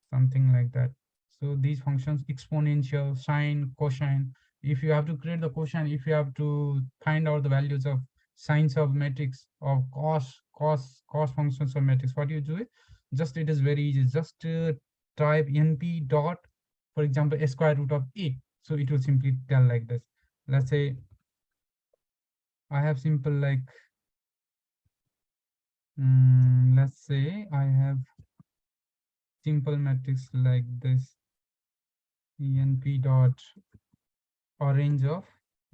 Speaker 1: something like that. So these functions, exponential, sine, cosine, if you have to create the cosine, if you have to find out the values of sines of matrix of cos functions of matrix, what you do it, just it is very easy, just type np dot, for example, a square root of a, so it will simply tell like this. Let's say I have simple like let's say I have simple matrix like this, np dot orange of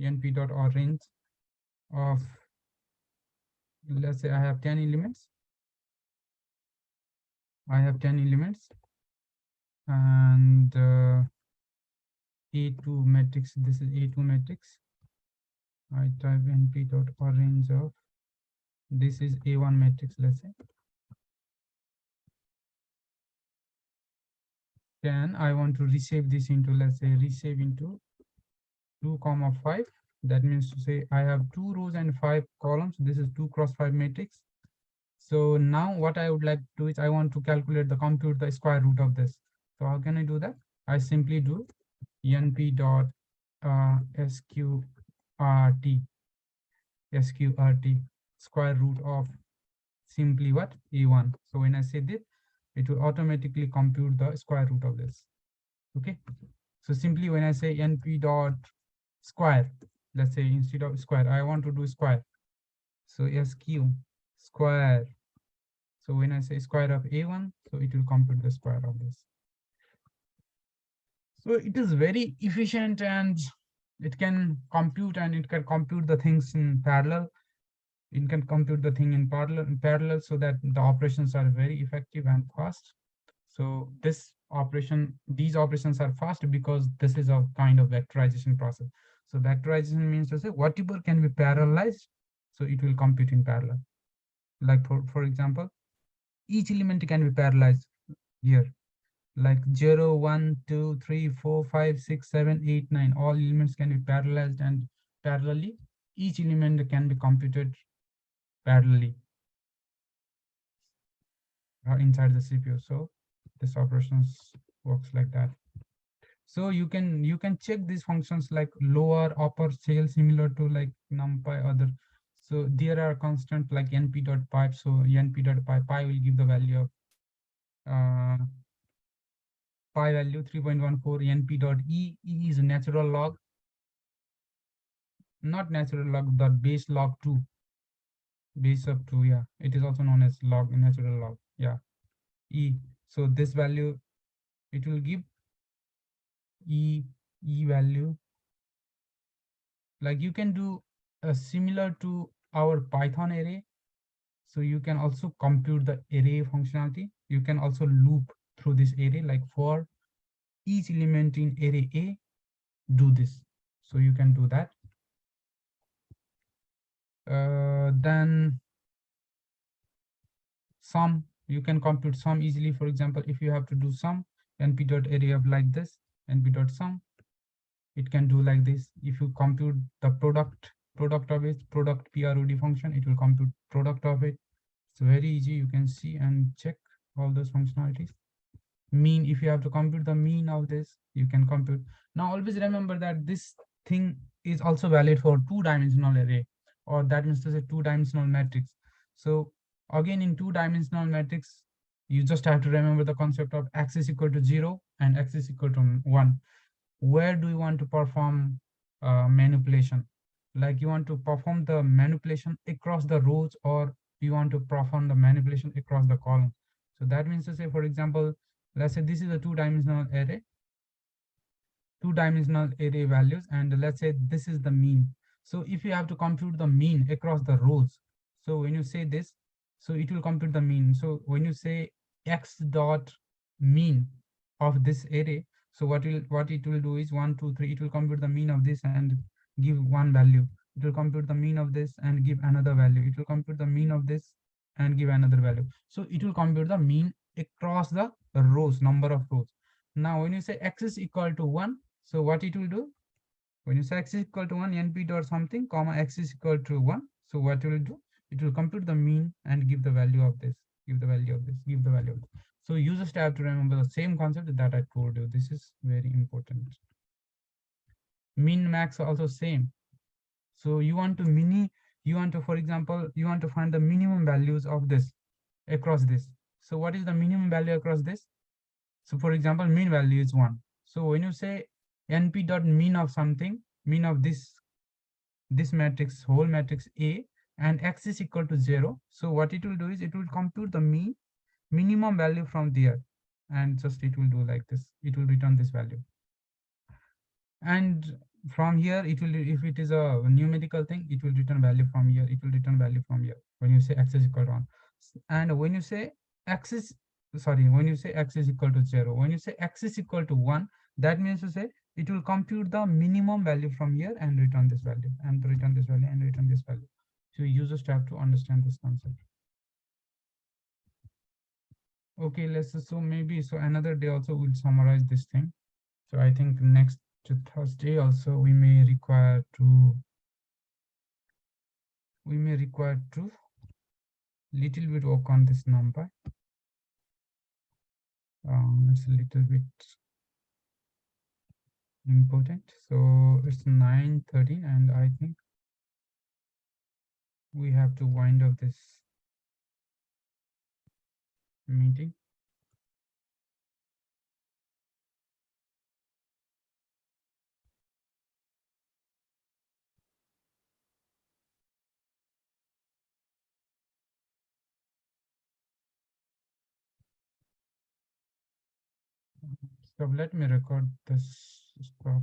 Speaker 1: np dot orange of, let's say I have 10 elements. I have 10 elements and a2 matrix, this is a2 matrix. I type np dot orange of, this is a1 matrix, let's say. Then I want to reshape this into, let's say, reshape into 2 comma 5. That means to say I have 2 rows and 5 columns. This is 2 cross 5 matrix. So now what I would like to do is I want to calculate the compute the square root of this. So how can I do that? I simply do np dot sqrt square root of simply what, a1. So when I say this, it will automatically compute the square root of this. Okay, so simply when I say np dot square, let's say instead of square I want to do square, so sq square. So when I say square of a1, so it will compute the square of this. So it is very efficient and it can compute, and it can compute the things in parallel. It can compute the thing in parallel, so that the operations are very effective and fast. So these operations are fast because this is a kind of vectorization process. So vectorization means to say whatever can be parallelized, so it will compute in parallel. Like for example, each element can be parallelized here, like 0, 1, 2, 3, 4, 5, 6, 7, 8, 9. All elements can be parallelized, and parallelly each element can be computed parallelly inside the CPU. So this operations works like that. So you can check these functions like lower, upper, scale, similar to like numpy other. So there are constant like np.py. So np.py will give the value of pi value 3.14. np.e is natural log, not natural log, the base log 2, base of 2. Yeah, it is also known as log, natural log. Yeah, e. So this value, it will give e value. Like you can do similar to our Python array. So you can also compute the array functionality. You can also loop through this array, like for each element in array A, do this. So you can do that. Then sum, you can compute sum easily. For example, if you have to do sum, np.array of like this, np.sum, it can do like this. If you compute the product of it, product prod function, it will compute product of it. It's very easy. You can see and check all those functionalities. Mean, if you have to compute the mean of this, you can compute. Now always remember that this thing is also valid for two-dimensional array, or that means to say two-dimensional matrix. So again, in two-dimensional matrix, you just have to remember the concept of x is equal to 0 and x is equal to 1. Where do you want to perform manipulation? Like you want to perform the manipulation across the rows, or you want to perform the manipulation across the column. So that means to say, for example, Let's say this is a two-dimensional array, two-dimensional array values, and let's say this is the mean. So if you have to compute the mean across the rows, so when you say this, so it will compute the mean. So when you say x dot mean of this array, so what it will do is 1 2 3, it will compute the mean of this and give one value. It will compute the mean of this and give another value. It will compute the mean of this and give another value. So it will compute the mean across the rows, number of rows. Now when you say x is equal to 1, so what it will do? When you say x is equal to 1, np dot something, comma x is equal to 1. So what it will do? It will compute the mean and give the value of this, give the value of this, give the value of this. So you just have to remember the same concept that I told you. This is very important. Min max also same. So you want to, for example, you want to find the minimum values of this across this. So what is the minimum value across this? So for example, mean value is 1. So when you say np dot mean of something, mean of this matrix, whole matrix A, and x is equal to 0. So what it will do is it will compute the minimum value from there, and just it will do like this. It will return this value. And from here, it will, if it is a numerical thing, it will return value from here. It will return value from here when you say x is equal to 1. And when you say x is, sorry, when you say x is equal to 0, when you say x is equal to 1, that means to say it will compute the minimum value from here and return this value, and return this value, and return this value. So you just have to understand this concept. Okay, so maybe, so another day also we'll summarize this thing. So I think next to Thursday also we may require to little bit work on this number. It's a little bit important. So it's 9:30, and I think we have to wind up this meeting. So let me record this stop.